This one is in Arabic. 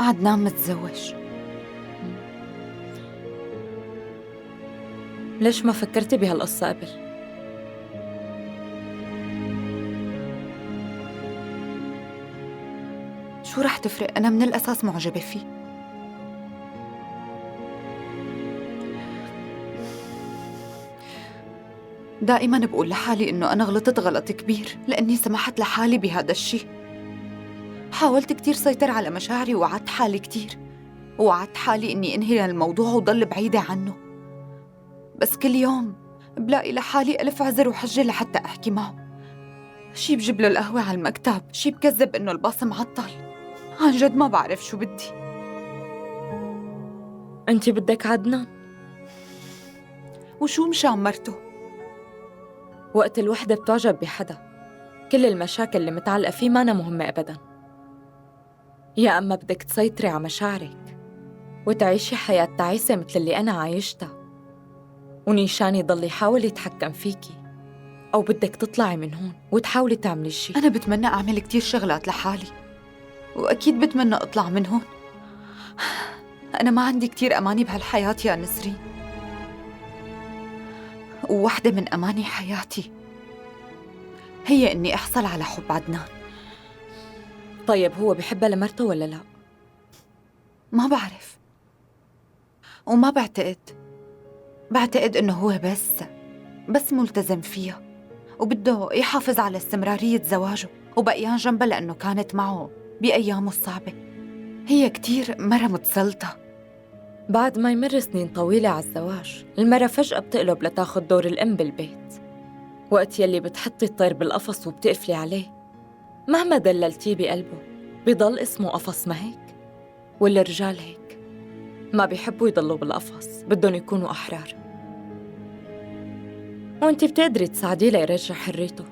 عدنان متزوج. ليش ما فكرتي بهالقصة قبل؟ شو رح تفرق؟ أنا من الأساس معجبة فيه. دائما بقول لحالي إنه أنا غلطت غلط كبير لأني سمحت لحالي بهذا الشيء. حاولت كتير سيطر على مشاعري ووعدت حالي كتير، ووعدت حالي إني أنهي هالموضوع وضل بعيدة عنه. بس كل يوم بلاقي لحالي ألف عذر وحجة لحتى أحكي معه. شي بجيب له القهوة على المكتب، شي بكذب إنه الباص معطل. عن جد ما بعرف شو بدي. أنتِ بدك عدنان؟ وشو مشان مرته؟ وقت الوحدة بتعجب بحدا، كل المشاكل اللي متعلقة فيه مانا مهمة أبداً. يا أما بدك تسيطري على مشاعرك وتعيشي حياة تعيسة مثل اللي أنا عايشتها ونيشان يضل يحاول يتحكم فيكي، أو بدك تطلعي من هون وتحاولي تعملي شي. أنا بتمنى أعمل كتير شغلات لحالي، وأكيد بتمنى أطلع من هون. أنا ما عندي كتير أماني بهالحياة يا نسرين، وواحدة من أماني حياتي هي إني أحصل على حب عدنان. طيب هو بحبها لمرته ولا لا؟ ما بعرف، وما بعتقد إنه هو بس ملتزم فيها، وبده يحافظ على استمرارية زواجه وبقيان جنبها لأنه كانت معه بأيامه الصعبة. هي كتير مرة متسلطة. بعد ما يمر سنين طويلة على الزواج، المرة فجأة بتقلب لتاخد دور الأم بالبيت. وقت يلي بتحطي الطير بالقفص وبتقفلي عليه، مهما دللتيه بقلبه بيضل اسمه قفص، ما هيك؟ والرجال هيك ما بيحبوا يضلوا بالقفص، بدهم يكونوا أحرار. وانتي بتقدري تساعديه ليرجع حريته.